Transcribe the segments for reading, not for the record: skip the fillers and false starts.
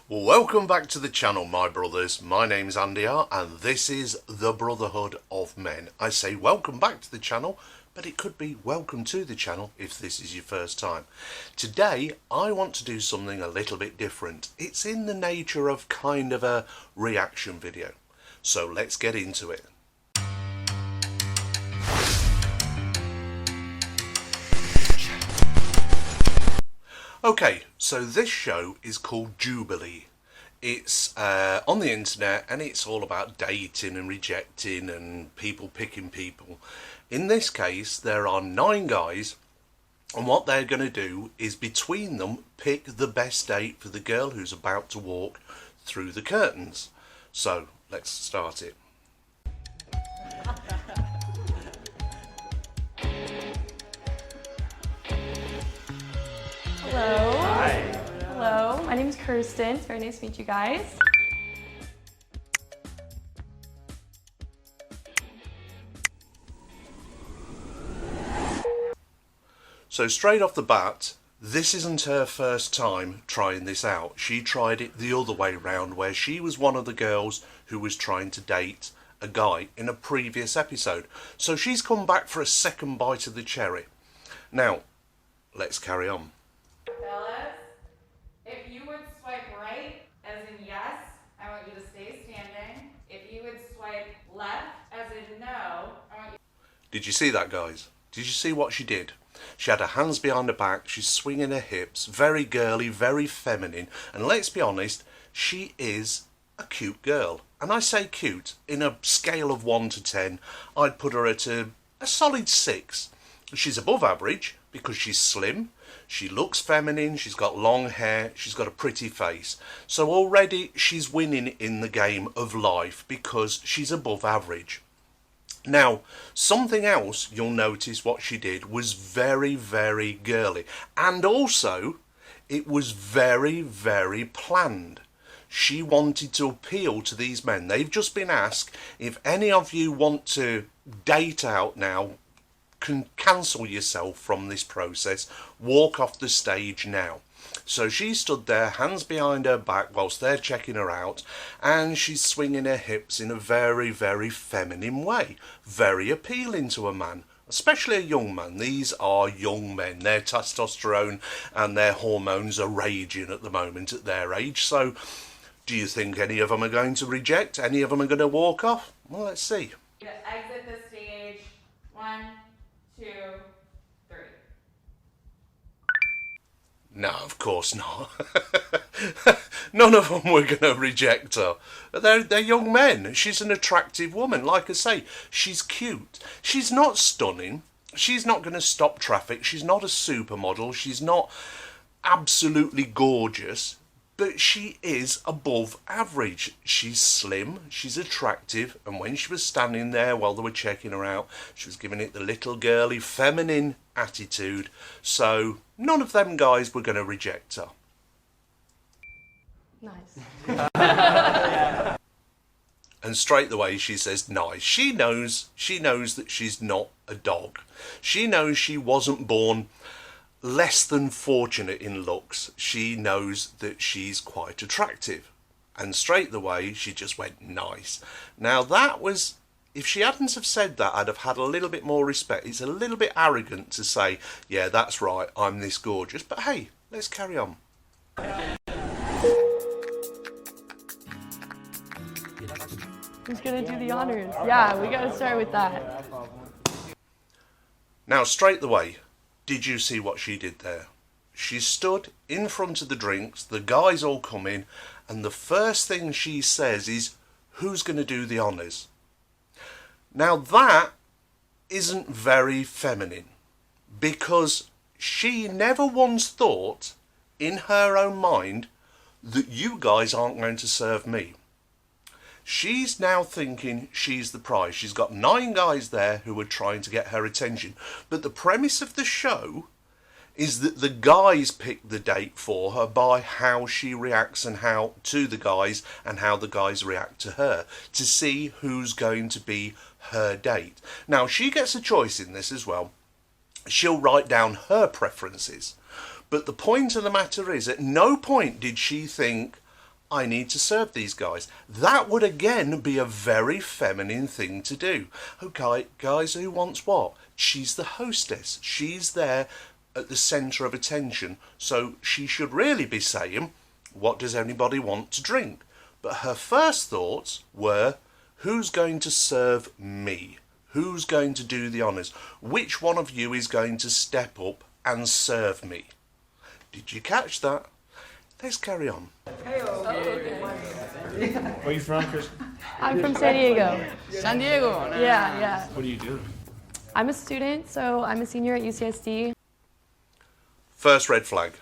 Welcome back to the channel, my brothers. My name's Andy R, and this is the Brotherhood of Men. I say welcome back to the channel, but it could be welcome to the channel if this is your first time. Today I want to do something a little bit different. It's in the nature of kind of a reaction video. So let's get into it. Okay, so this show is called Jubilee. It's on the internet and it's all about dating and rejecting and people picking people. In this case, there are 9 guys, and what they're going to do is between them pick the best date for the girl who's about to walk through the curtains. So let's start it. Hello. Hi. Hello, my name is Kirsten. It's very nice to meet you guys. So straight off the bat, this isn't her first time trying this out. She tried it the other way round, where she was one of the girls who was trying to date a guy in a previous episode. So she's come back for a second bite of the cherry. Now, let's carry on. Fellas, if you would swipe right, as in yes, I want you to stay standing. If you would swipe left, as in no, I want you... Did you see that, guys? Did you see what she did? She had her hands behind her back, she's swinging her hips, very girly, very feminine, and let's be honest, she is a cute girl. And I say cute, in a scale of 1 to 10, I'd put her at a solid 6. She's above average because she's slim, she looks feminine, she's got long hair, she's got a pretty face. So already she's winning in the game of life because she's above average. Now, something else you'll notice what she did was very, very girly. And also, it was very, very planned. She wanted to appeal to these men. They've just been asked, if any of you want to date out now, can cancel yourself from this process, walk off the stage now. So she stood there, hands behind her back whilst they're checking her out, and she's swinging her hips in a very, very feminine way. Very appealing to a man, especially a young man. These are young men. Their testosterone and their hormones are raging at the moment at their age. So do you think any of them are going to reject? Any of them are going to walk off? Well, let's see. To exit the stage. 1, 2, 3. No, of course not. None of them were going to reject her. They're young men. She's an attractive woman. Like I say, she's cute. She's not stunning. She's not going to stop traffic. She's not a supermodel. She's not absolutely gorgeous. But she is above average. She's slim, she's attractive, and when she was standing there while they were checking her out, she was giving it the little girly feminine attitude. So none of them guys were going to reject her. Nice. And straight away she says nice. She knows that she's not a dog. She knows she wasn't born less than fortunate in looks. She knows that she's quite attractive, and straight away she just went nice. Now that was, if she hadn't have said that, I'd have had a little bit more respect. It's a little bit arrogant to say, yeah, that's right, I'm this gorgeous, but hey, let's carry on. Who's gonna do the honors? Yeah, we gotta start with that. Now straight away, did you see what she did there? She stood in front of the drinks, the guys all come in, and the first thing she says is, who's going to do the honours? Now that isn't very feminine, because she never once thought in her own mind that you guys aren't going to serve me. She's now thinking she's the prize. She's got 9 guys there who are trying to get her attention. But the premise of the show is that the guys pick the date for her by how she reacts and how to the guys and how the guys react to her, to see who's going to be her date. Now she gets a choice in this as well. She'll write down her preferences. But the point of the matter is, at no point did she think, I need to serve these guys. That would again be a very feminine thing to do. Okay, guys, who wants what? She's the hostess. She's there at the centre of attention. So she should really be saying, what does anybody want to drink? But her first thoughts were, who's going to serve me? Who's going to do the honours? Which one of you is going to step up and serve me? Did you catch that? Let's carry on. Where are you from, Kirsten? I'm from San Diego. San Diego. Yeah. What do you do? I'm a student, so I'm a senior at UCSD. First red flag.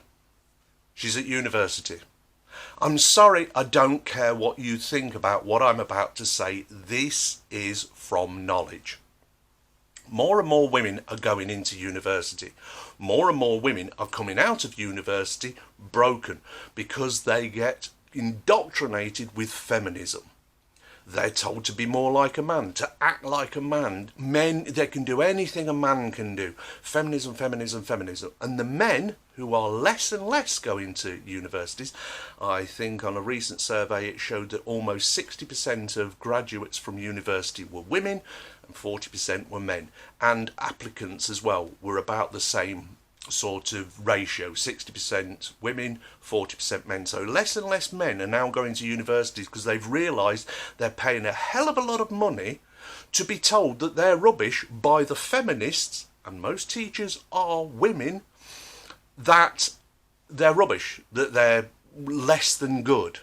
She's at university. I'm sorry, I don't care what you think about what I'm about to say. This is from knowledge. More and more women are going into university. More and more women are coming out of university broken because they get indoctrinated with feminism. They're told to be more like a man, to act like a man. Men, they can do anything a man can do. Feminism, feminism, feminism. And the men who are less and less going to universities, I think on a recent survey it showed that almost 60% of graduates from university were women and 40% were men. And applicants as well were about the same sort of ratio, 60% women, 40% men. So less and less men are now going to universities because they've realised they're paying a hell of a lot of money to be told that they're rubbish by the feminists, and most teachers are women, that they're rubbish, that they're less than good.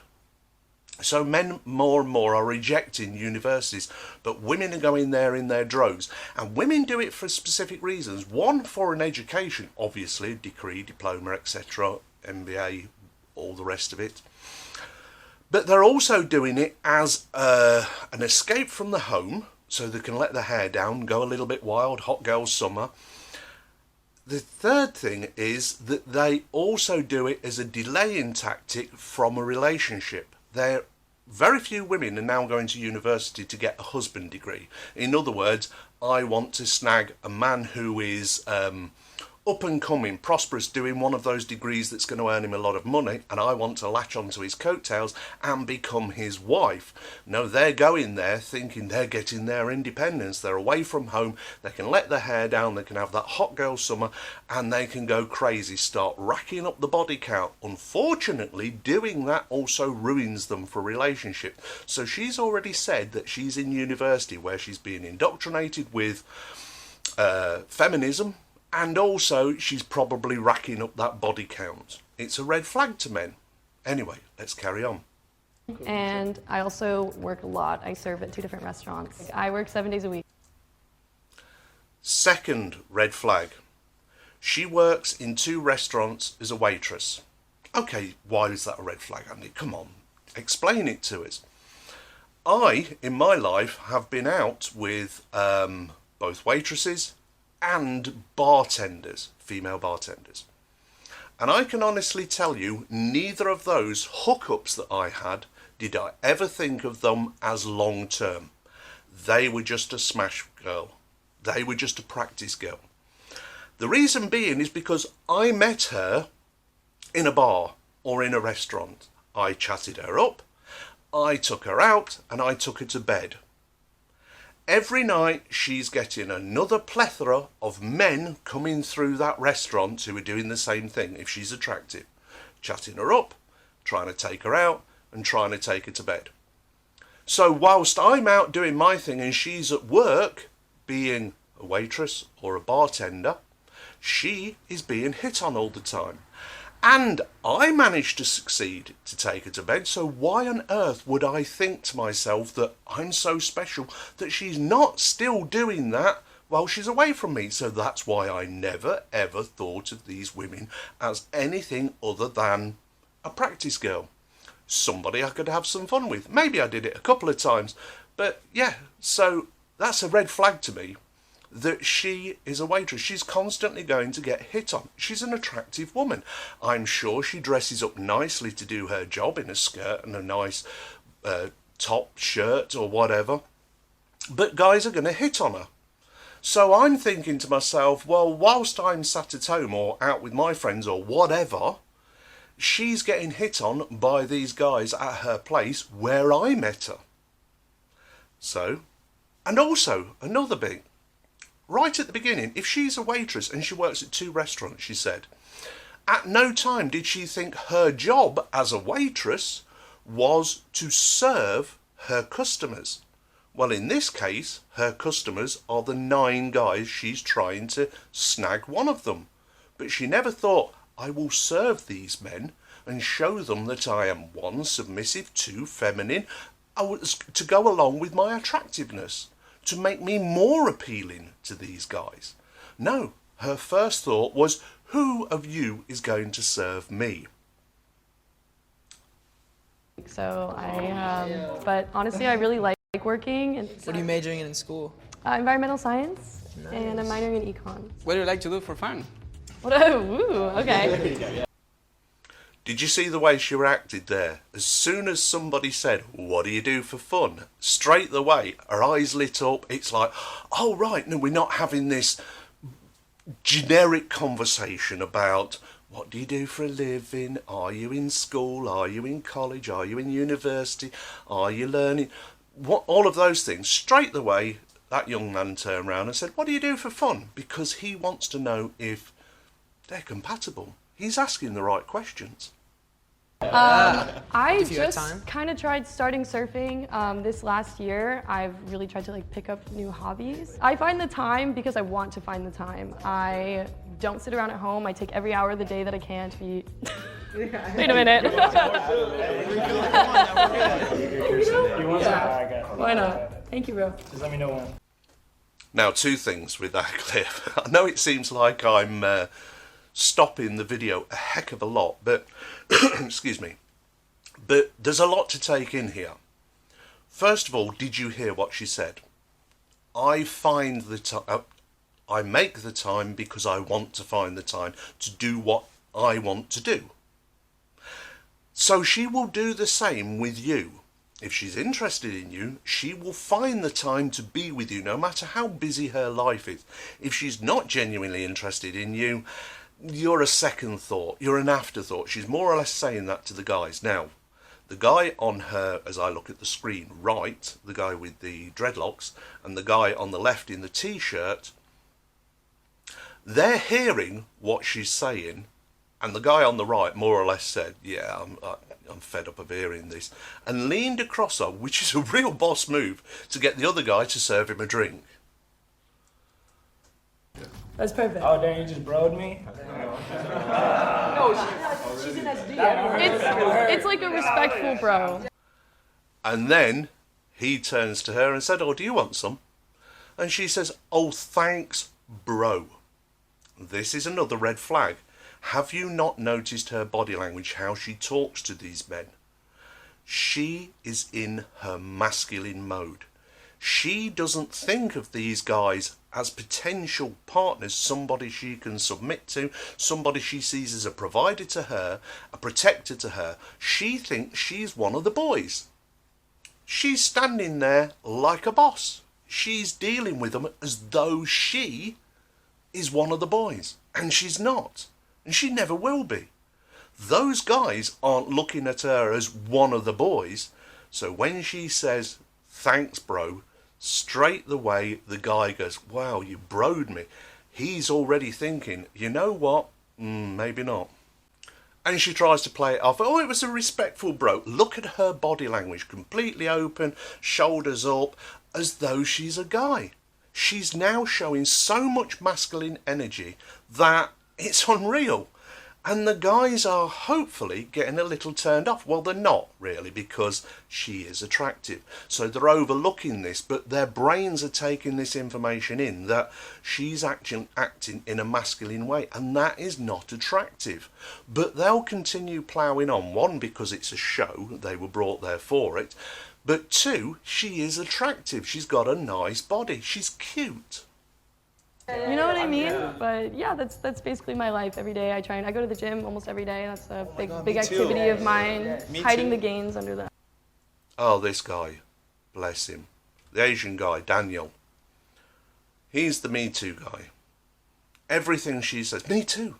So men more and more are rejecting universities, but women are going there in their droves. And women do it for specific reasons. One, for an education, obviously, degree, diploma, etc., MBA, all the rest of it. But they're also doing it as an escape from the home, so they can let their hair down, go a little bit wild, hot girl summer. The third thing is that they also do it as a delaying tactic from a relationship. Very few women are now going to university to get a husband degree. In other words, I want to snag a man who is up and coming, prosperous, doing one of those degrees that's going to earn him a lot of money, and I want to latch onto his coattails and become his wife. No, they're going there thinking they're getting their independence. They're away from home, they can let their hair down, they can have that hot girl summer, and they can go crazy, start racking up the body count. Unfortunately, doing that also ruins them for relationship. So she's already said that she's in university where she's being indoctrinated with feminism, and also she's probably racking up that body count. It's a red flag to men. Anyway, let's carry on. And I also work a lot. I serve at 2 different restaurants. I work 7 days a week. Second red flag. She works in 2 restaurants as a waitress. Okay, why is that a red flag, Andy? Come on, explain it to us. I, in my life, have been out with both waitresses and bartenders, female bartenders. And I can honestly tell you, neither of those hookups that I had did I ever think of them as long term. They were just a smash girl. They were just a practice girl. The reason being is because I met her in a bar or in a restaurant. I chatted her up, I took her out, and I took her to bed. Every night she's getting another plethora of men coming through that restaurant who are doing the same thing if she's attractive. Chatting her up, trying to take her out, and trying to take her to bed. So whilst I'm out doing my thing and she's at work, being a waitress or a bartender, she is being hit on all the time. And I managed to succeed to take her to bed, so why on earth would I think to myself that I'm so special that she's not still doing that while she's away from me? So that's why I never ever thought of these women as anything other than a practice girl. Somebody I could have some fun with. Maybe I did it a couple of times, but yeah, so that's a red flag to me. That she is a waitress. She's constantly going to get hit on. She's an attractive woman. I'm sure she dresses up nicely to do her job in a skirt and a nice top shirt or whatever. But guys are going to hit on her. So I'm thinking to myself, well, whilst I'm sat at home or out with my friends or whatever, she's getting hit on by these guys at her place where I met her. So, and also another bit, right at the beginning, if she's a waitress and she works at 2 restaurants, she said, at no time did she think her job as a waitress was to serve her customers. Well, in this case, her customers are the 9 guys she's trying to snag one of them. But she never thought, I will serve these men and show them that I am 1, submissive, 2, feminine, to go along with my attractiveness, to make me more appealing to these guys. No, her first thought was, who of you is going to serve me? So but honestly, I really like working. And What are you majoring in school? environmental science, and I'm minoring in econ. What do you like to do for fun? Okay. Did you see the way she reacted there? As soon as somebody said, what do you do for fun? Straight away, her eyes lit up. It's like, oh right, no, we're not having this generic conversation about what do you do for a living? Are you in school? Are you in college? Are you in university? Are you learning? What, all of those things. Straight away, that young man turned around and said, what do you do for fun? Because he wants to know if they're compatible. He's asking the right questions. I If you had just time. kind of tried starting surfing this last year. I've really tried to pick up new hobbies. I find the time because I want to find the time. I don't sit around at home. I take every hour of the day that I can to be. Wait a minute. You want some? I got it. Why not? Thank you, bro. Just let me know when. Now, 2 things with that clip. I know it seems like I'm stopping the video a heck of a lot, but excuse me, but there's a lot to take in here. First of all, did you hear what she said? I find the time, I make the time because I want to find the time to do what I want to do. So she will do the same with you. If she's interested in you, she will find the time to be with you no matter how busy her life is. If she's not genuinely interested in you, you're a second thought, you're an afterthought. She's more or less saying that to the guys. Now, the guy on her, as I look at the screen, right, the guy with the dreadlocks, and the guy on the left in the t-shirt, they're hearing what she's saying, and the guy on the right more or less said, yeah, I'm fed up of hearing this, and leaned across her, which is a real boss move, to get the other guy to serve him a drink. That's perfect. Oh, dang, you just broed me? She's in SD. It's like a respectful bro. And then he turns to her and said, oh, do you want some? And she says, oh, thanks, bro. This is another red flag. Have you not noticed her body language, how she talks to these men? She is in her masculine mode. She doesn't think of these guys as potential partners, somebody she can submit to, somebody she sees as a provider to her, a protector to her. She thinks she's one of the boys. She's standing there like a boss. She's dealing with them as though she is one of the boys. And she's not. And she never will be. Those guys aren't looking at her as one of the boys. So when she says, thanks, bro, straight away the guy goes, wow, you broed me. He's already thinking, you know what? Maybe not. And she tries to play it off. Oh, it was a respectful bro. Look at her body language, completely open, shoulders up, as though she's a guy. She's now showing so much masculine energy that it's unreal. And the guys are hopefully getting a little turned off. Well, they're not really, because she is attractive. So they're overlooking this, but their brains are taking this information in that she's acting in a masculine way, and that is not attractive. But they'll continue ploughing on. 1, because it's a show, they were brought there for it. But 2, she is attractive. She's got a nice body. She's cute. You know what I mean? But yeah, that's basically my life every day. I go to the gym almost every day. That's a big activity of mine. Hiding the gains under that. Oh, this guy, bless him. The Asian guy, Daniel. He's the Me Too guy. Everything she says, me too,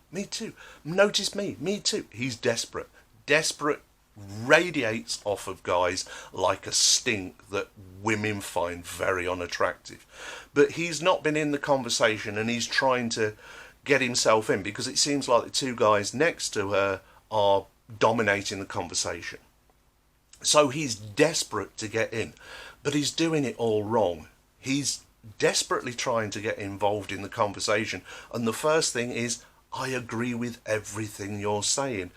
notice me too. He's desperate. Desperate radiates off of guys like a stink that women find very unattractive. But he's not been in the conversation, and he's trying to get himself in because it seems like the two guys next to her are dominating the conversation. So he's desperate to get in, but he's doing it all wrong. He's desperately trying to get involved in the conversation, and the first thing is, I agree with everything you're saying.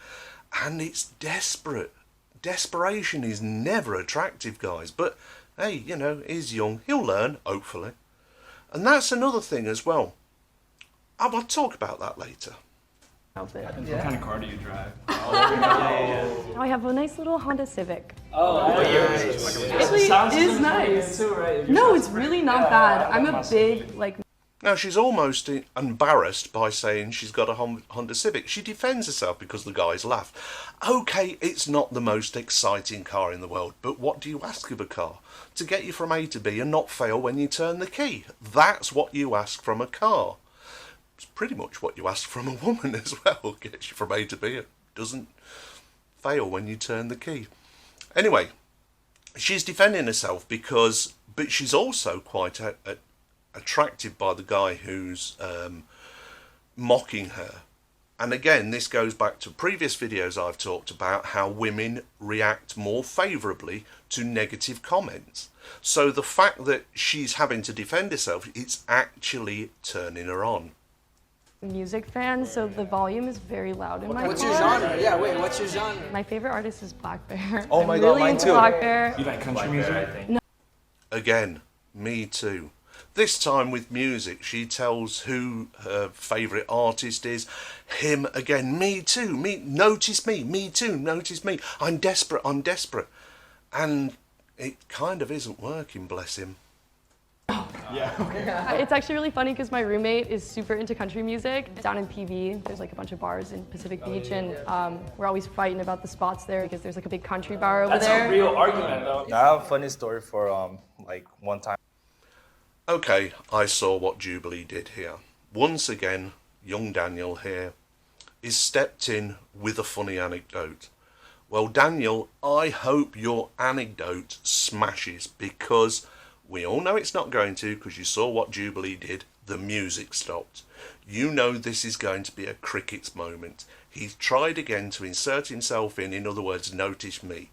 And it's desperate. Desperation is never attractive, guys, but hey, you know, he's young, he'll learn, hopefully. And that's another thing as well. I'll talk about that later. What kind of car do you drive? I have a nice little Honda Civic. Oh, Actually, it is nice. Too, right? No, it's really not bad. I'm a big, like... Now, she's almost embarrassed by saying she's got a Honda Civic. She defends herself because the guys laugh. Okay, it's not the most exciting car in the world, but what do you ask of a car? To get you from A to B and not fail when you turn the key. That's what you ask from a car. It's pretty much what you ask from a woman as well. Gets you from A to B and doesn't fail when you turn the key. Anyway, she's defending herself but she's also quite attracted by the guy who's mocking her. And again, this goes back to previous videos I've talked about how women react more favourably to negative comments. So the fact that she's having to defend herself, it's actually turning her on. Music fan, so the volume is very loud in my What's car. your genre? Yeah, wait, what's your genre? My favorite artist is Black Bear. Oh my I'm God, really mine into too. Black Bear. You like country music? No. Again, me too. This time with music, she tells who her favourite artist is. Him again, me too, notice me too, notice me. I'm desperate. And it kind of isn't working, bless him. Yeah. It's actually really funny because my roommate is super into country music. Down in PV, there's like a bunch of bars in Pacific Beach, and we're always fighting about the spots there because there's like a big country bar over That's there. a real argument, though. I have a funny story for like one time. Okay, I saw what Jubilee did here. Once again, young Daniel here is stepped in with a funny anecdote. Well, Daniel, I hope your anecdote smashes, because we all know it's not going to, because you saw what Jubilee did. The music stopped. You know this is going to be a crickets moment. He's tried again to insert himself in other words, notice me.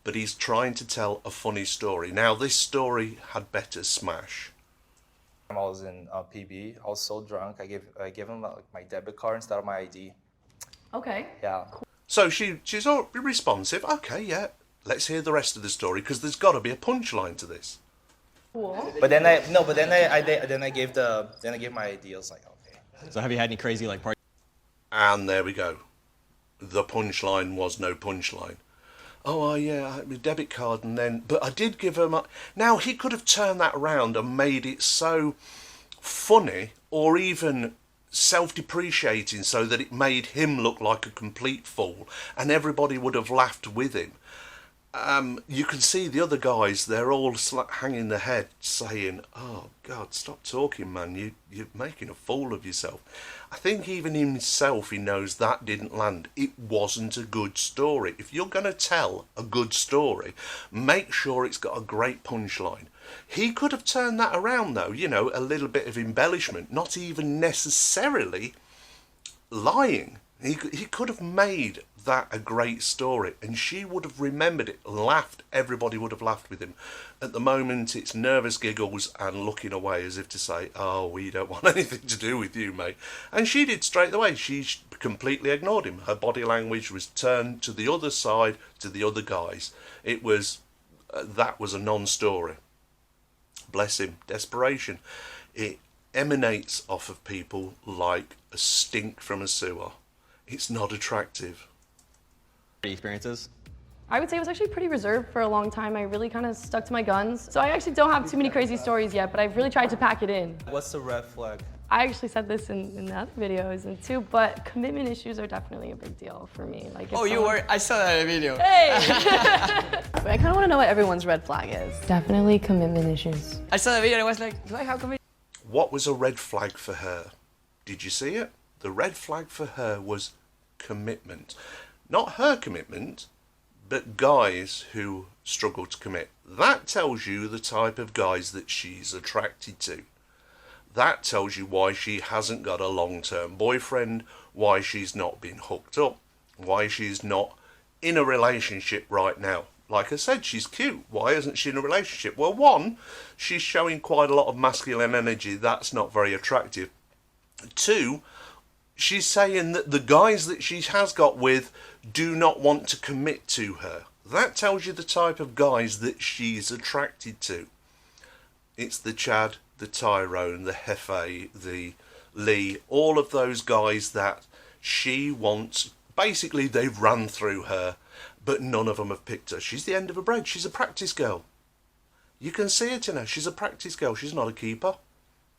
But he's trying to tell a funny story. Now, this story had better smash. I was in PB. I was so drunk. I gave him my debit card instead of my ID. Okay. Yeah. So she's all responsive. Okay, yeah. Let's hear the rest of the story, because there's got to be a punchline to this. Cool. But then I gave my ID. I was like, okay. So have you had any crazy like party? And there we go. The punchline was no punchline. Oh, yeah, I had my debit card, and then... But I did give her my... Now, he could have turned that around and made it so funny, or even self-depreciating, so that it made him look like a complete fool, and everybody would have laughed with him. You can see the other guys, they're all hanging their head saying, oh God, stop talking, man, you're making a fool of yourself. I think even himself, he knows that didn't land. It wasn't a good story. If you're going to tell a good story, make sure it's got a great punchline. He could have turned that around though, you know, a little bit of embellishment, not even necessarily lying. He could have made that a great story, and she would have remembered it, laughed, everybody would have laughed with him. At the moment, it's nervous giggles and looking away as if to say, oh, we don't want anything to do with you, mate. And she did straight away. She completely ignored him. Her body language was turned to the other side, to the other guys. It was, that was a non-story. Bless him. Desperation. It emanates off of people like a stink from a sewer. It's not attractive. Experiences? I would say I was actually pretty reserved for a long time. I really kind of stuck to my guns. So I actually don't have too many crazy stories yet, but I've really tried to pack it in. What's the red flag? I actually said this in the other videos and too, but commitment issues are definitely a big deal for me. Like, Oh, you were? I saw that in a video. Hey! But I kind of want to know what everyone's red flag is. Definitely commitment issues. I saw the video and I was like, do I have commitment? what was a red flag for her? Did you see it? The red flag for her was commitment. Not her commitment, but guys who struggle to commit. That tells you the type of guys that she's attracted to. That tells you why she hasn't got a long-term boyfriend, why she's not been hooked up, why she's not in a relationship right now. Like I said, she's cute. Why isn't she in a relationship? Well, one, she's showing quite a lot of masculine energy. That's not very attractive. Two, she's saying that the guys that she has got with do not want to commit to her. That tells you the type of guys that she's attracted to. It's the Chad, the Tyrone, the Hefe, the Lee, all of those guys that she wants. Basically, they've run through her, but none of them have picked her. She's the end of a bread. She's a practice girl. You can see it in her. She's a practice girl. She's not a keeper.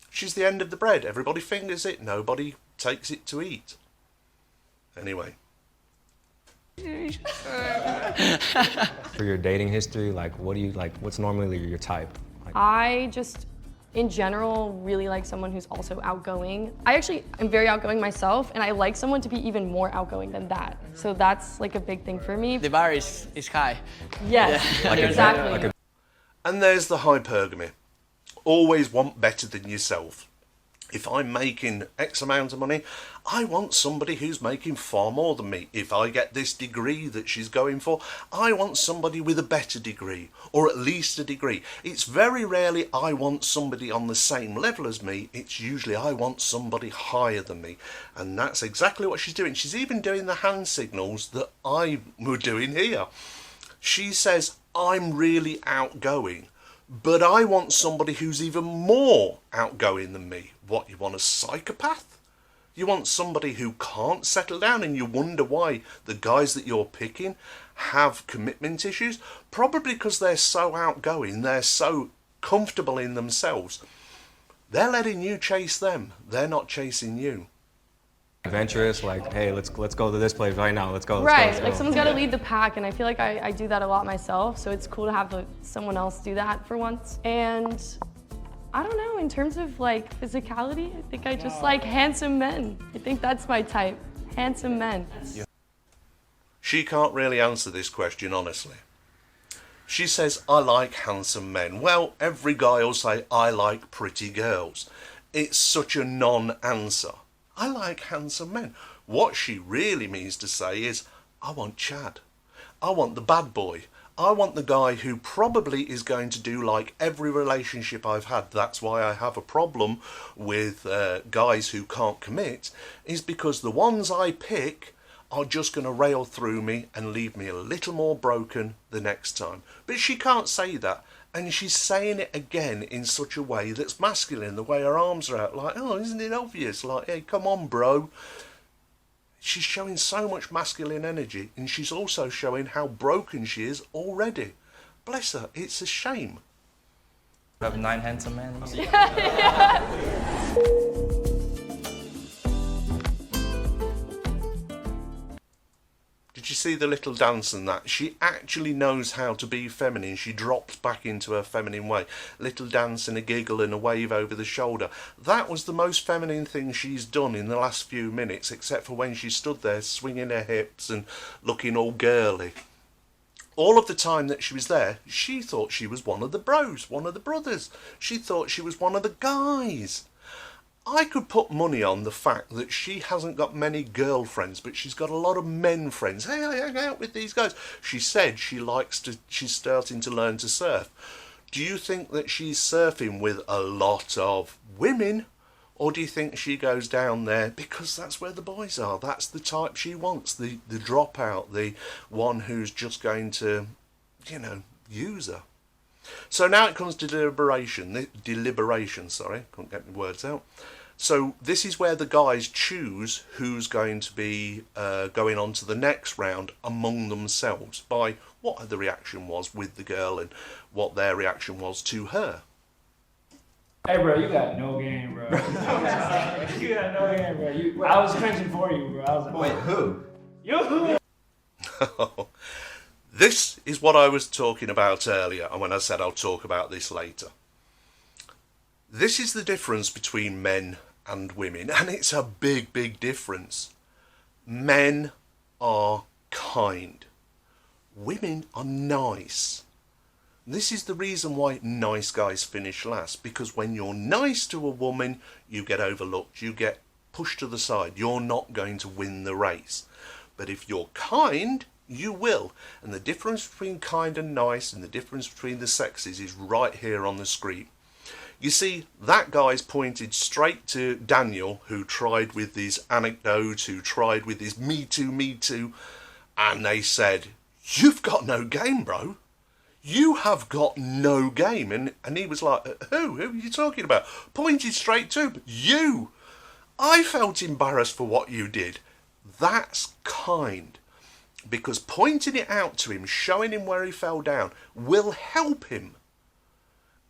She's the end of the bread. Everybody fingers it. Nobody takes it to eat. Anyway. For your dating history, like, what do you like? What's normally your type? Like, I just, in general, really like someone who's also outgoing. I actually am very outgoing myself, and I like someone to be even more outgoing than that. So that's like a big thing for me. The bar is high. Yes, exactly. And there's the hypergamy. Always want better than yourself. If I'm making X amount of money, I want somebody who's making far more than me. If I get this degree that she's going for, I want somebody with a better degree, or at least a degree. It's very rarely I want somebody on the same level as me. It's usually I want somebody higher than me. And that's exactly what she's doing. She's even doing the hand signals that I were doing here. She says, I'm really outgoing, but I want somebody who's even more outgoing than me. What, you want a psychopath? You want somebody who can't settle down, and you wonder why the guys that you're picking have commitment issues? Probably because they're so outgoing, they're so comfortable in themselves. They're letting you chase them. They're not chasing you. adventurous, like, hey, let's go to this place right now. Let's go. Right, like someone's got to lead the pack, and I feel like I do that a lot myself. So it's cool to have someone else do that for once. And I don't know, in terms of like physicality, I think I just like handsome men. I think that's my type, handsome men. She can't really answer this question honestly. She says, I like handsome men. Well, every guy will say, I like pretty girls. It's such a non-answer. I like handsome men. What she really means to say is, I want Chad. I want the bad boy. I want the guy who probably is going to do like every relationship I've had. That's why I have a problem with guys who can't commit, is because the ones I pick are just going to rail through me and leave me a little more broken the next time. But she can't say that. And she's saying it again in such a way that's masculine, the way her arms are out, like, oh, isn't it obvious? Like, hey, come on, bro. She's showing so much masculine energy, and she's also showing how broken she is already. Bless her, it's a shame. You have 9 handsome men? Did you see the little dance and that? She actually knows how to be feminine. She drops back into her feminine way. Little dance and a giggle and a wave over the shoulder. That was the most feminine thing she's done in the last few minutes, except for when she stood there swinging her hips and looking all girly. All of the time that she was there, she thought she was one of the bros, one of the brothers. She thought she was one of the guys. I could put money on the fact that she hasn't got many girlfriends, but she's got a lot of men friends. Hey, I hang out with these guys. She said she's starting to learn to surf. Do you think that she's surfing with a lot of women? Or do you think she goes down there because that's where the boys are? That's the type she wants, the dropout, the one who's just going to, use her. So now it comes to deliberation, couldn't get my words out. So this is where the guys choose who's going to be going on to the next round among themselves by what the reaction was with the girl and what their reaction was to her. Hey bro, you got no game, bro. You got no game, bro. I was cringing for you, bro. I was like, Wait, who? You? This is what I was talking about earlier, and when I said I'll talk about this later. This is the difference between men and women, and it's a big, big difference. Men are kind. Women are nice. This is the reason why nice guys finish last, because when you're nice to a woman, you get overlooked, you get pushed to the side, you're not going to win the race. But if you're kind, you will. And the difference between kind and nice, and the difference between the sexes, is right here on the screen. You see, that guy's pointed straight to Daniel, who tried with his anecdote, who tried with his me too, and they said, "You've got no game, bro. You have got no game." And he was like, Who are you talking about? Pointed straight to you. I felt embarrassed for what you did. That's kind. Because pointing it out to him, showing him where he fell down, will help him.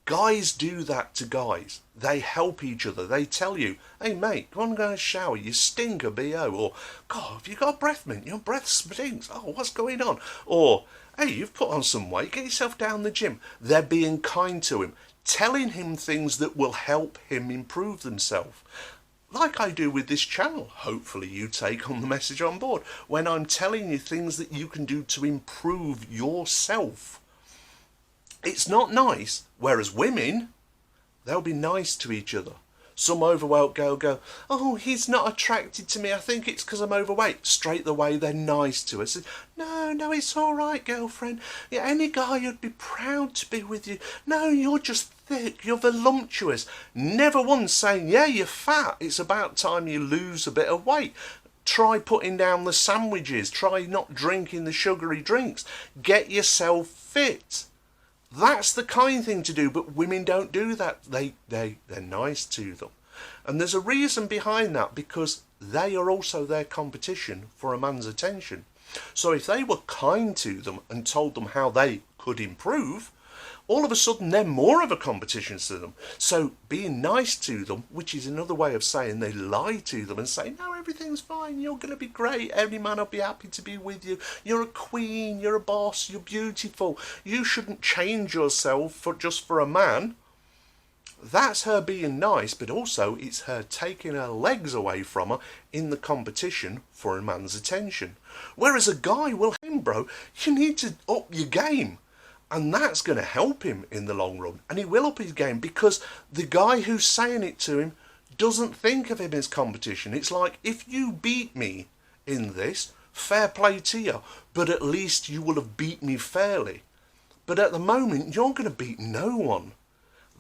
Guys do that to guys. They help each other. They tell you, "Hey mate, go on and go and shower. You stink a BO." Or, "God, have you got a breath mint? Your breath stinks. Oh, what's going on?" Or, "Hey, you've put on some weight. Get yourself down the gym." They're being kind to him, telling him things that will help him improve themselves. Like I do with this channel. Hopefully you take on the message on board when I'm telling you things that you can do to improve yourself. It's not nice, whereas women, they'll be nice to each other. Some overweight girl go, "Oh, he's not attracted to me. I think it's because I'm overweight." Straight away, they're nice to us. No, it's all right, girlfriend. Yeah, any guy would be proud to be with you. No, you're just thick. You're voluptuous. Never once saying, "Yeah, you're fat. It's about time you lose a bit of weight." Try putting down the sandwiches. Try not drinking the sugary drinks. Get yourself fit. That's the kind thing to do, but women don't do that. They're nice to them. And there's a reason behind that, because they are also their competition for a man's attention. So if they were kind to them and told them how they could improve, all of a sudden they're more of a competition to them. So being nice to them, which is another way of saying they lie to them and say, "No, everything's fine, you're going to be great, every man will be happy to be with you, you're a queen, you're a boss, you're beautiful, you shouldn't change yourself just for a man." That's her being nice, but also it's her taking her legs away from her in the competition for a man's attention. Whereas a guy will, "Hey bro, you need to up your game." And that's going to help him in the long run. And he will up his game, because the guy who's saying it to him doesn't think of him as competition. It's like, if you beat me in this, fair play to you, but at least you will have beat me fairly. But at the moment, you're going to beat no one.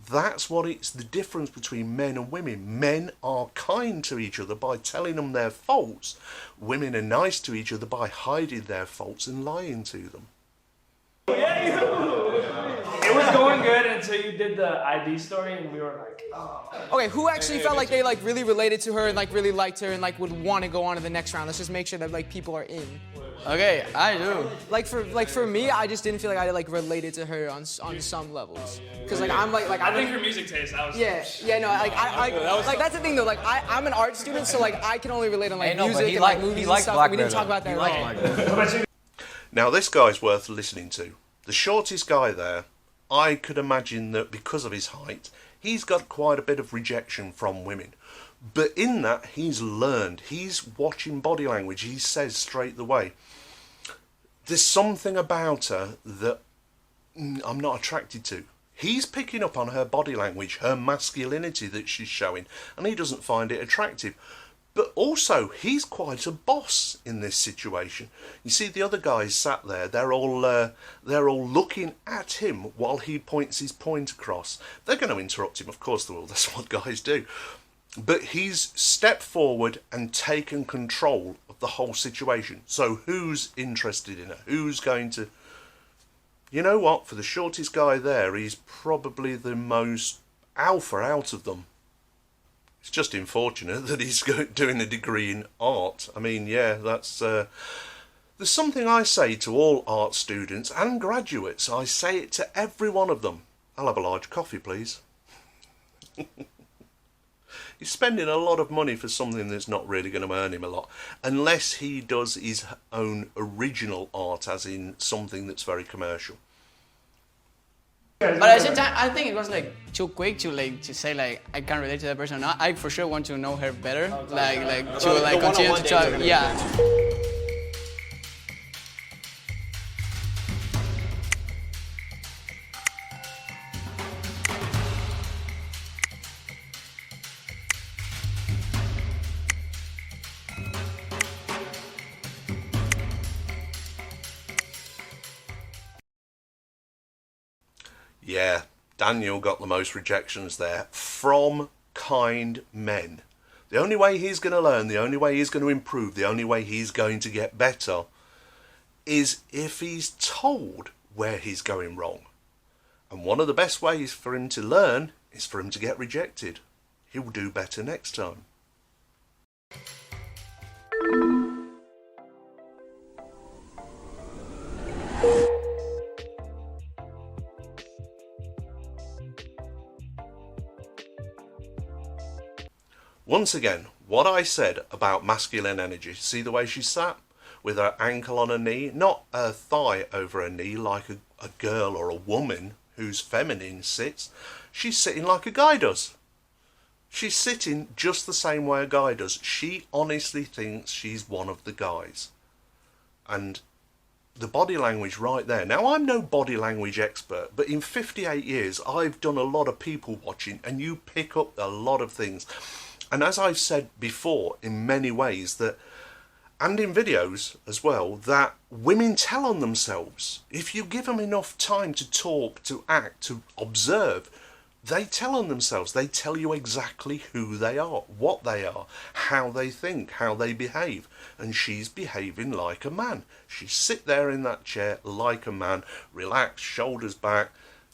That's what it's the difference between men and women. Men are kind to each other by telling them their faults. Women are nice to each other by hiding their faults and lying to them. It was going good until you did the ID story, and we were like, oh. Okay, who actually felt like they like really related to her and like really liked her and like would want to go on to the next round? Let's just make sure that like people are in. Okay, I do. Like for me, I just didn't feel like I like related to her on some levels. Cause like I'm like I think her music taste. I was no, like that's the thing though. Like I'm an art student, so like I can only relate on like music and like movies and stuff. We didn't talk about that at all. Now this guy's worth listening to. The shortest guy there, I could imagine that because of his height, he's got quite a bit of rejection from women. But in that, he's learned. He's watching body language. He says straight away, "There's something about her that I'm not attracted to." He's picking up on her body language, her masculinity that she's showing, and he doesn't find it attractive. But also, he's quite a boss in this situation. You see, the other guys sat there, they're all looking at him while he points his point across. They're going to interrupt him, of course they will, that's what guys do. But he's stepped forward and taken control of the whole situation. So who's interested in her? Who's going to... You know what, for the shortest guy there, he's probably the most alpha out of them. It's just unfortunate that he's doing a degree in art. I mean, yeah, that's... there's something I say to all art students and graduates. I say it to every one of them. I'll have a large coffee, please. He's spending a lot of money for something that's not really going to earn him a lot. Unless he does his own original art, as in something that's very commercial. But at the same time, I think it was like too quick to say like I can relate to that person or not. I for sure want to know her better, to continue to talk. Yeah. Yeah, Daniel got the most rejections there from kind men. The only way he's going to learn, the only way he's going to improve, the only way he's going to get better is if he's told where he's going wrong. And one of the best ways for him to learn is for him to get rejected. He'll do better next time. Once again, what I said about masculine energy, see the way she sat? With her ankle on her knee, not her thigh over her knee like a girl or a woman who's feminine sits. She's sitting like a guy does. She's sitting just the same way a guy does. She honestly thinks she's one of the guys. And the body language right there. Now, I'm no body language expert, but in 58 years, I've done a lot of people watching, and you pick up a lot of things. And as I've said before, in many ways, that, and in videos as well, that women tell on themselves. If you give them enough time to talk, to act, to observe, they tell on themselves. They tell you exactly who they are, what they are, how they think, how they behave. And she's behaving like a man. She sit there in that chair like a man, relaxed, shoulders back.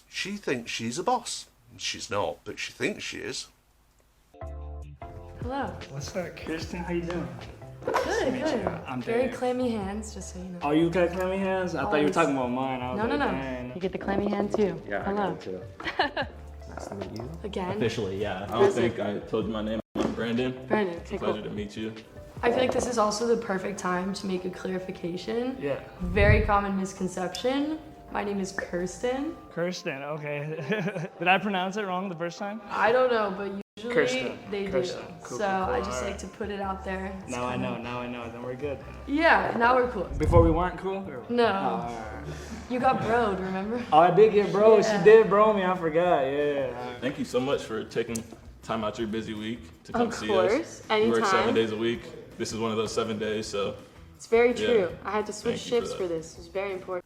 She thinks she's a boss. She's not, but she thinks she is. Hello. What's up, Kirsten? How you doing? Good, good. I'm very Dave. clammy hands, just so you know. Oh, you got clammy hands? I thought you were Always. talking about mine. I was No. Dang. You get the clammy hand too. Yeah, Hello. I got it too. Nice to meet you. Again. Officially, yeah. I don't think I told you my name. I'm Brandon. Brandon, okay, cool. Pleasure to meet you. I feel like this is also the perfect time to make a clarification. Yeah. Very common misconception. My name is Kirsten. Kirsten, okay. Did I pronounce it wrong the first time? I don't know, but usually Kirsten. they Kirsten. do. Cool, So cool, cool. I just All like right. to put it out there. It's Now I kinda- know. Then we're good. Yeah, now we're cool. Before we weren't cool? Or... No. all right. You got broed, remember? Oh, I did get bro. Yeah. She did bro me. I forgot. Yeah. Thank you so much for taking time out your busy week to come Of see course, us. We work 7 anytime. days a week. This is one of those 7 days, so It's very Yeah. true. I had to switch Thank you for shifts that. for this. It was very important.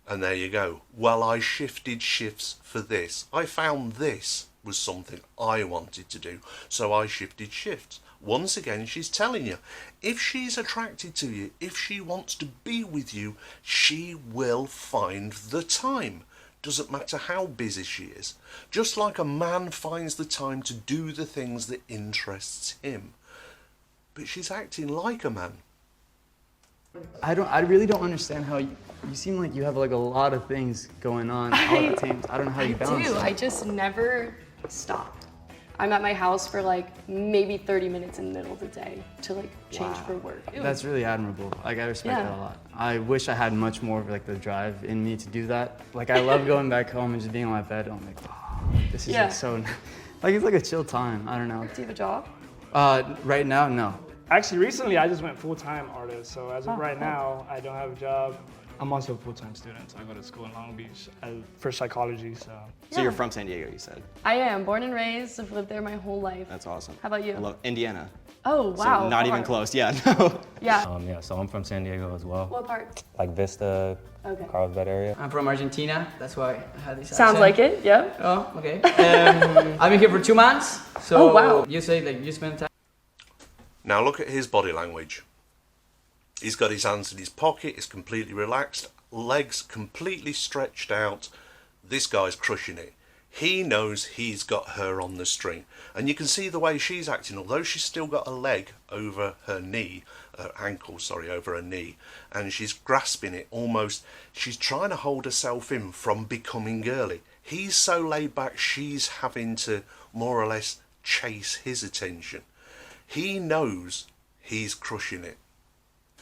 And there you go. Well, I shifted shifts for this. I found this was something I wanted to do, so I shifted shifts. Once again, she's telling you, if she's attracted to you, if she wants to be with you, she will find the time. Doesn't matter how busy she is. Just like a man finds the time to do the things that interests him. But she's acting like a man. I really don't understand how you seem like you have like a lot of things going on all the time. I don't know how you balance I do. that. I just never stop. I'm at my house for like maybe 30 minutes in the middle of the day to like change for work. That's really admirable. Like I respect Yeah. that a lot. I wish I had much more of like the drive in me to do that. Like I love going back home and just being on my bed. And I'm like, oh, this is Yeah. like so, like it's like a chill time. I don't know. Do you have a job? Right now, no. Actually, recently I just went full-time artist. So as of right cool. now, I don't have a job. I'm also a full-time student. So I go to school in Long Beach for psychology. So you're from San Diego, you said. I am. Born and raised. I've lived there my whole life. That's awesome. How about you? I love Indiana. Oh, wow. So not even far. close. Yeah. No. Yeah. Yeah, so I'm from San Diego as well. What part? Like Vista, Okay. Carlsbad area. I'm from Argentina. That's why I had this Sounds accent. like it, yeah. Oh, okay. I've been here for 2 months. So Oh, wow. You say that you spent time. Now look at his body language. He's got his hands in his pocket, he's completely relaxed, legs completely stretched out. This guy's crushing it. He knows he's got her on the string. And you can see the way she's acting, although she's still got a leg over her knee, her ankle, sorry, over her knee, and she's grasping it almost, she's trying to hold herself in from becoming girly. He's so laid back, she's having to more or less chase his attention. He knows he's crushing it.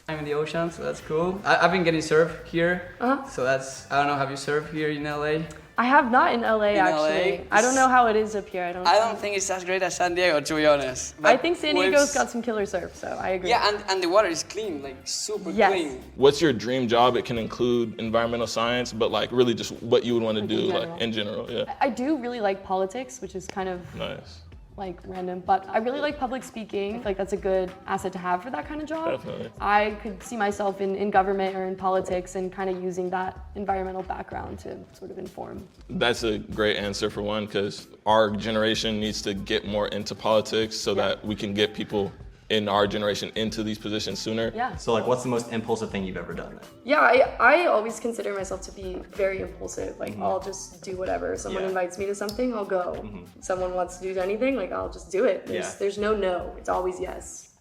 I'm in the ocean, so that's cool. I've been getting surf here, so that's, I don't know, have you surfed here in LA? I have not in LA In actually. LA? I don't know how it is up here. I don't think it's as great as San Diego, to be honest. I think San Diego's got some killer surf, so I agree. Yeah, and the water is clean, like super Yes. clean. What's your dream job? It can include environmental science, but like really just what you would want to do, like in general. Yeah. I do really like politics, which is kind of Nice. like random, but I really like public speaking. Like that's a good asset to have for that kind of job. Definitely. I could see myself in government or in politics and kind of using that environmental background to sort of inform. That's a great answer for one, because our generation needs to get more into politics so that we can get people in our generation into these positions sooner. Yeah. So like, what's the most impulsive thing you've ever done then? Yeah, I always consider myself to be very impulsive. Like I'll just do whatever. Someone invites me to something, I'll go. Someone wants to do anything, like I'll just do it. There's no. It's always yes.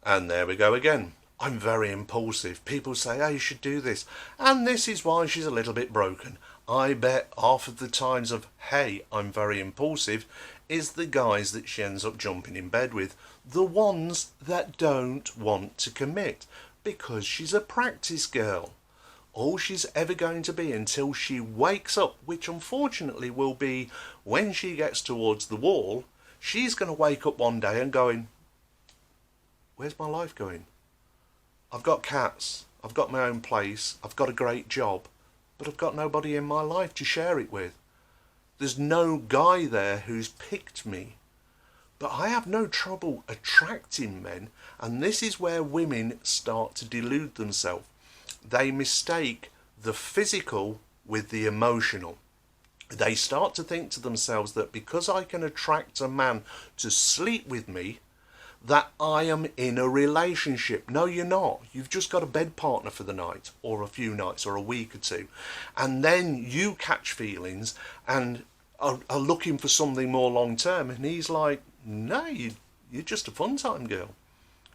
And there we go again. I'm very impulsive. People say, hey, you should do this. And this is why she's a little bit broken. I bet half of the times of, hey, I'm very impulsive, is the guys that she ends up jumping in bed with. The ones that don't want to commit. Because she's a practice girl. All she's ever going to be until she wakes up, which unfortunately will be when she gets towards the wall, she's going to wake up one day and going, where's my life going? I've got cats, I've got my own place, I've got a great job, but I've got nobody in my life to share it with. There's no guy there who's picked me. But I have no trouble attracting men, and this is where women start to delude themselves. They mistake the physical with the emotional. They start to think to themselves that because I can attract a man to sleep with me, that I am in a relationship. No, you're not. You've just got a bed partner for the night, or a few nights, or a week or two. And then you catch feelings and are looking for something more long term. And he's like, no, you're just a fun time girl.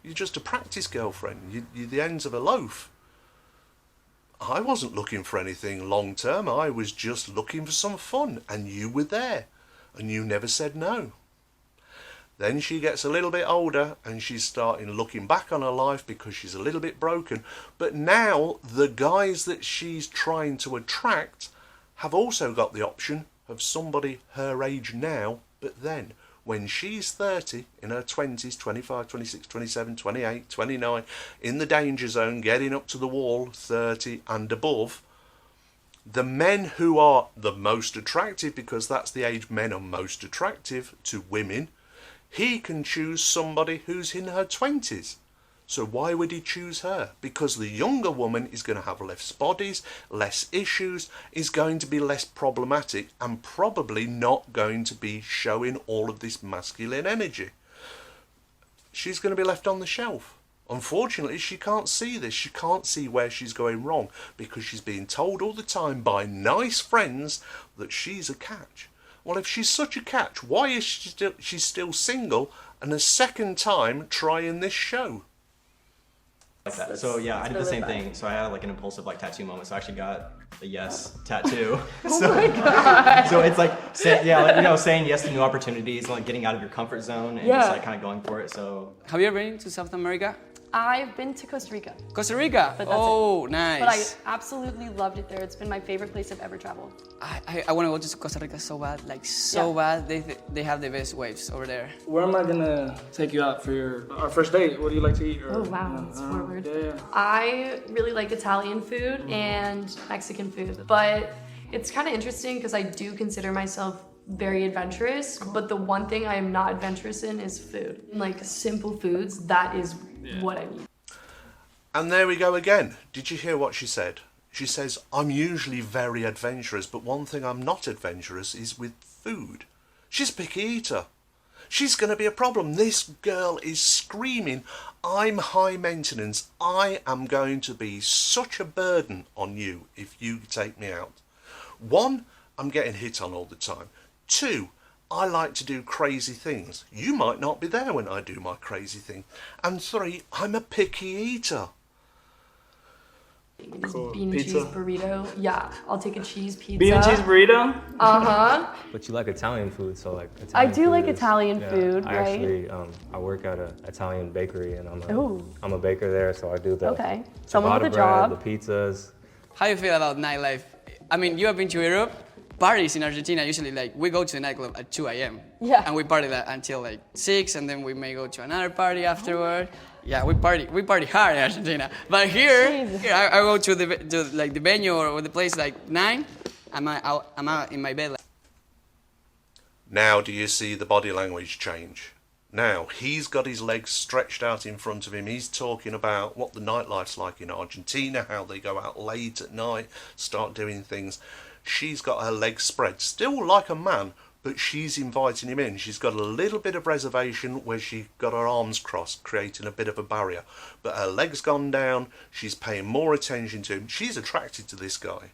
You're just a practice girlfriend. You're the ends of a loaf. I wasn't looking for anything long term. I was just looking for some fun. And you were there. And you never said no. Then she gets a little bit older and she's starting looking back on her life because she's a little bit broken. But now the guys that she's trying to attract have also got the option of somebody her age now, but then when she's 30, in her 20s, 25, 26, 27, 28, 29, in the danger zone, getting up to the wall, 30 and above, the men who are the most attractive, because that's the age men are most attractive to women, he can choose somebody who's in her 20s. So why would he choose her? Because the younger woman is going to have less bodies, less issues, is going to be less problematic, and probably not going to be showing all of this masculine energy. She's going to be left on the shelf. Unfortunately, she can't see this. She can't see where she's going wrong because she's being told all the time by nice friends that she's a catch. Well, if she's such a catch, why is she's still single and a second time trying this show? Like that. So yeah, I did the same thing. So I had like an impulsive like tattoo moment. So I actually got a yes tattoo. Oh my god! So it's like saying yes to new opportunities, and like getting out of your comfort zone and just like kind of going for it. So have you ever been to South America? I've been to Costa Rica. Costa Rica? But that's it. Nice. But I absolutely loved it there. It's been my favorite place I've ever traveled. I want to go to Costa Rica so bad, like so bad. They have the best waves over there. Where am I gonna take you out for our first date? What do you like to eat? Oh wow, that's forward. Yeah. I really like Italian food and Mexican food, but it's kind of interesting because I do consider myself very adventurous, but the one thing I am not adventurous in is food. Like simple foods, that is what I need. And there we go again. Did you hear what she said? She says, I'm usually very adventurous, but one thing I'm not adventurous is with food. She's a picky eater. She's going to be a problem. This girl is screaming, I'm high maintenance. I am going to be such a burden on you if you take me out. 1, I'm getting hit on all the time. 2, I like to do crazy things. You might not be there when I do my crazy thing. And 3, I'm a picky eater. This Cool. bean and Pizza? cheese burrito. Yeah, I'll take a cheese pizza. Bean and cheese burrito? Uh-huh. But you like Italian food, so like I Italian do food like is- Italian yeah, food, I right? actually, I work at an Italian bakery, and Ooh. I'm a baker there, so I do the Okay. Someone with ciabatta a bread, job. the pizzas. How you feel about nightlife? I mean, you have been to Europe. Parties in Argentina usually like we go to the nightclub at 2 a.m. Yeah. And we party until like 6, and then we may go to another party afterward. Yeah, we party hard in Argentina. But here I go to the venue or the place like 9. I'm out in my bed. Now do you see the body language change? Now he's got his legs stretched out in front of him. He's talking about what the nightlife's like in Argentina, how they go out late at night, start doing things. She's got her legs spread, still like a man, but she's inviting him in. She's got a little bit of reservation where she got her arms crossed, creating a bit of a barrier. But her legs gone down, she's paying more attention to him. She's attracted to this guy.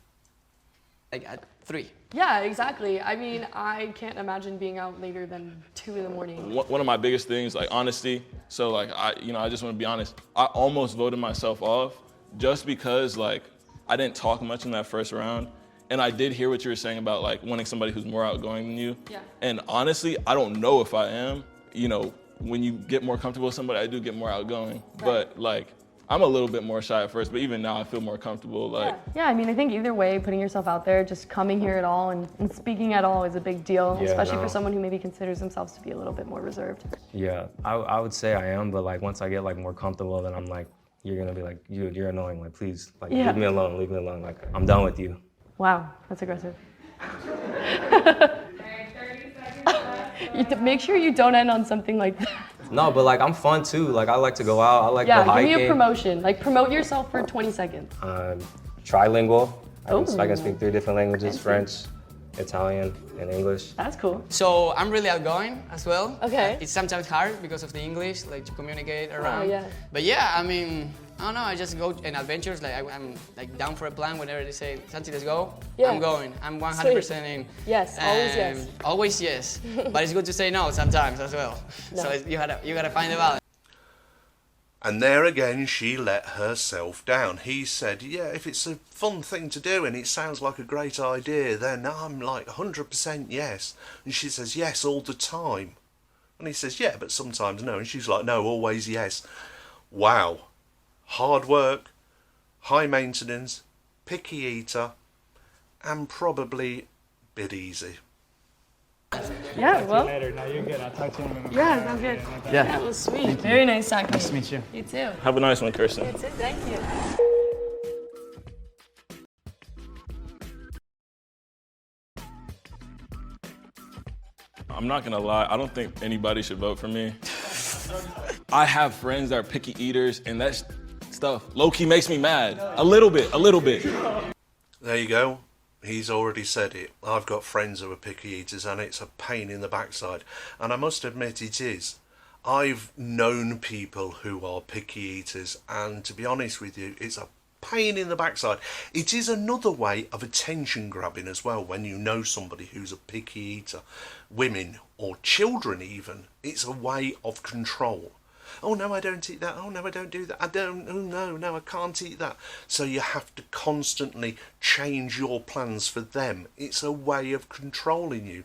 Like at 3. Yeah, exactly. I mean, I can't imagine being out later than 2 in the morning. One of my biggest things, like honesty. So like I just want to be honest. I almost voted myself off just because like I didn't talk much in that first round. And I did hear what you were saying about like wanting somebody who's more outgoing than you. Yeah. And honestly, I don't know if I am. You know, when you get more comfortable with somebody, I do get more outgoing. Right. But like, I'm a little bit more shy at first, but even now I feel more comfortable. Like, Yeah, I mean, I think either way, putting yourself out there, just coming here at all and speaking at all is a big deal, Yeah, especially no. for someone who maybe considers themselves to be a little bit more reserved. Yeah, I would say I am, but like once I get like more comfortable, then I'm like, you're gonna be like, you're annoying. Like, please, like, Yeah. leave me alone, leave me alone. Like, I'm done with you. Wow, that's aggressive. Alright, 30 seconds left. Make sure you don't end on something like that. No, but like I'm fun too. Like I like to go out. I like the Yeah, hiking. give me a promotion. Like, promote yourself for 20 seconds. Trilingual. I Ooh. can speak 3 different languages: French, Italian, and English. That's cool. So I'm really outgoing as well. Okay. It's sometimes hard because of the English, like to communicate around. yeah. But yeah, I mean, I don't know. I just go in adventures. Like I'm like down for a plan whenever they say, "Santi, let's go." Yeah. I'm going. I'm 100% in. Yes, always yes. Always yes. But it's good to say no sometimes as well. No. So you gotta find the balance. And there again, she let herself down. He said, yeah, if it's a fun thing to do and it sounds like a great idea, then I'm like 100% yes. And she says, yes, all the time. And he says, yeah, but sometimes no. And she's like, no, always yes. Wow. Hard work, high maintenance, picky eater, and probably a bit easy. Yeah, well. Later. No, you're good. I'll talk to you in a minute. Yeah, sounds good. Yeah. That was sweet. Very nice talking. Nice to meet you. You too. have a nice one, Kirsten. You too, thank you. I'm not gonna lie, I don't think anybody should vote for me. I have friends that are picky eaters, and that stuff low-key makes me mad. A little bit. There you go. He's already said it. I've got friends who are picky eaters and it's a pain in the backside. And I must admit it is. I've known people who are picky eaters, and to be honest with you, it's a pain in the backside. It is another way of attention grabbing as well when you know somebody who's a picky eater. Women or children even. It's a way of control. Oh no, I don't eat that. Oh no, I don't do that. I don't, oh no, I can't eat that. So you have to constantly change your plans for them. It's a way of controlling you.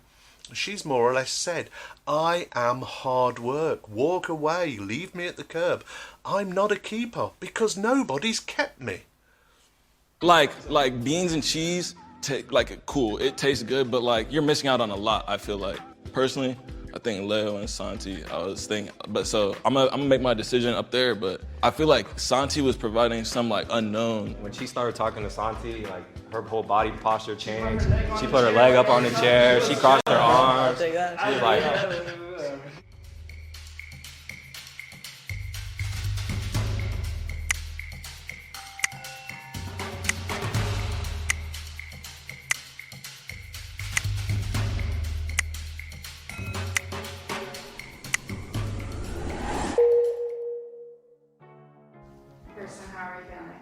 She's more or less said, I am hard work. Walk away. Leave me at the curb. I'm not a keeper because nobody's kept me. Like beans and cheese, cool, it tastes good, but like you're missing out on a lot, I feel like. Personally, I think Leo and Santi, I was thinking, but so I'm gonna make my decision up there, but I feel like Santi was providing some like unknown. When she started talking to Santi, like her whole body posture changed. She put her leg up on the chair. She crossed her arms. She was like, Kirsten, how are you feeling?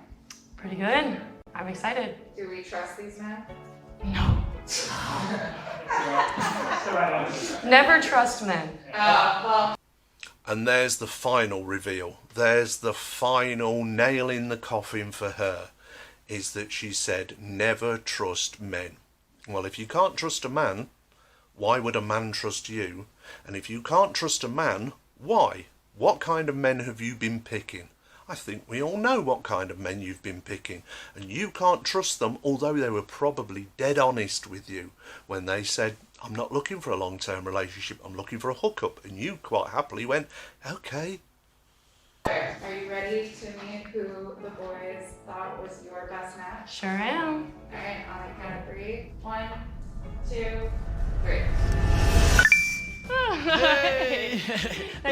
Pretty good. I'm excited. Do we trust these men? No. Never trust men. Well, And there's the final reveal. There's the final nail in the coffin for her. is that she said, never trust men. Well, if you can't trust a man, why would a man trust you? And if you can't trust a man, why? What kind of men have you been picking? I think we all know what kind of men you've been picking, and you can't trust them, although they were probably dead honest with you when they said, I'm not looking for a long-term relationship, I'm looking for a hookup, and you quite happily went, okay. Are you ready to meet who the boys thought was your best match? Sure am. Alright, on the count of 3. 1, 2, 3. Hey.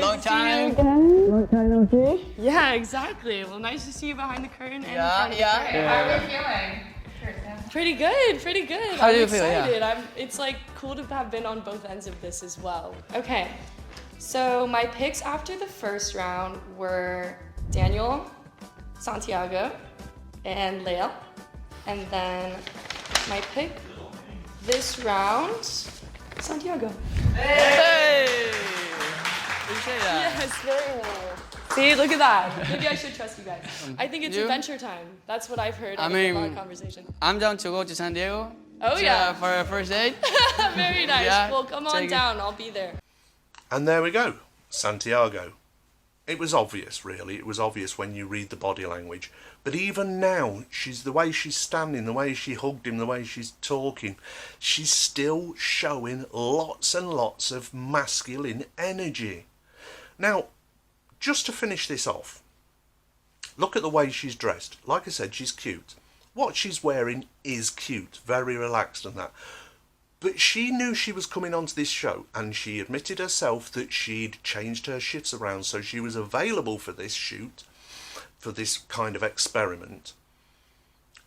Long to time. see you again. Long time no see. Yeah, exactly. Well, nice to see you behind the curtain and in front of the Yeah. curtain. How are we feeling, Kirsten? Pretty good, pretty good. How do you I'm feel? Yeah. excited. It's like cool to have been on both ends of this as well. Okay, so my picks after the first round were Daniel, Santiago, and Leia. And then my pick this round, Santiago. Hey. Appreciate that. Yes, very nice. See, look at that. Maybe I should trust you guys. I think it's adventure time. That's what I've heard out of our conversation. I'm down to go to San Diego. Oh yeah. For a first date. Very nice. Yeah, Well, come on down. I'll be there. And there we go, Santiago. It was obvious, really. It was obvious when you read the body language. But even now, the way she's standing, the way she hugged him, the way she's talking, she's still showing lots and lots of masculine energy. Now, just to finish this off, look at the way she's dressed. Like I said, she's cute. What she's wearing is cute, very relaxed and that. But she knew she was coming onto this show, and she admitted herself that she'd changed her shifts around so she was available for this shoot, for this kind of experiment.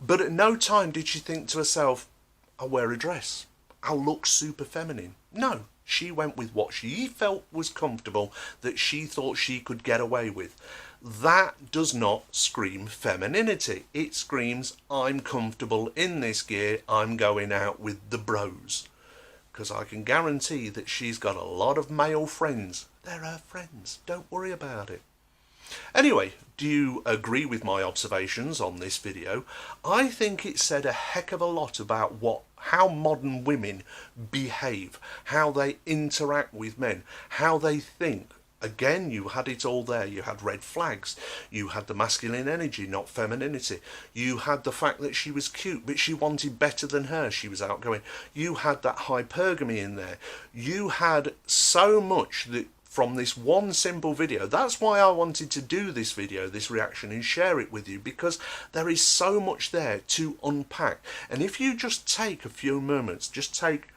But at no time did she think to herself, I'll wear a dress, I'll look super feminine. No, she went with what she felt was comfortable, that she thought she could get away with. That does not scream femininity. It screams, I'm comfortable in this gear, I'm going out with the bros. Because I can guarantee that she's got a lot of male friends. They're her friends, don't worry about it. Anyway, do you agree with my observations on this video? I think it said a heck of a lot about how modern women behave, how they interact with men, how they think. Again, you had it all there. You had red flags. You had the masculine energy, not femininity. You had the fact that she was cute, but she wanted better than her. She was outgoing. You had that hypergamy in there. You had so much that from this one simple video. That's why I wanted to do this video, this reaction, and share it with you, because there is so much there to unpack. And if you just take a few moments, just take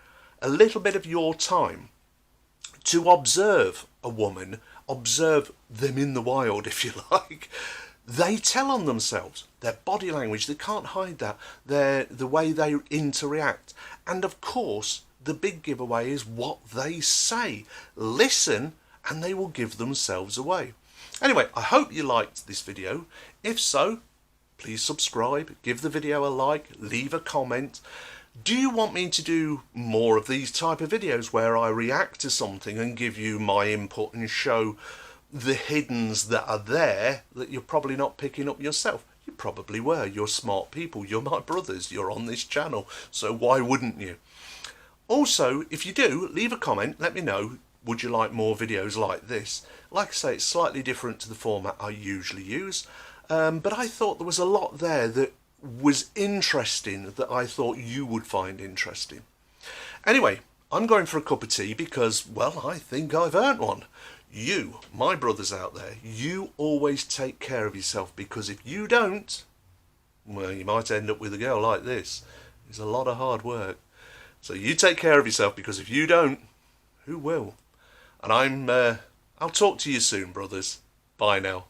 a little bit of your time to observe a woman, observe them in the wild, if you like, they tell on themselves. Their body language, they can't hide that. The way they interact. And of course, the big giveaway is what they say. Listen, and they will give themselves away. Anyway, I hope you liked this video. If so, please subscribe, give the video a like, leave a comment. Do you want me to do more of these type of videos where I react to something and give you my input and show the hiddens that are there that you're probably not picking up yourself? You probably were. You're smart people. You're my brothers. You're on this channel. So why wouldn't you? Also, if you do, leave a comment. Let me know. Would you like more videos like this? Like I say, it's slightly different to the format I usually use. But I thought there was a lot there that was interesting that I thought you would find interesting. Anyway, I'm going for a cup of tea because, well, I think I've earned one. You, my brothers out there, you always take care of yourself, because if you don't, well, you might end up with a girl like this. It's a lot of hard work. So you take care of yourself, because if you don't, who will? And I'll talk to you soon, brothers. Bye now.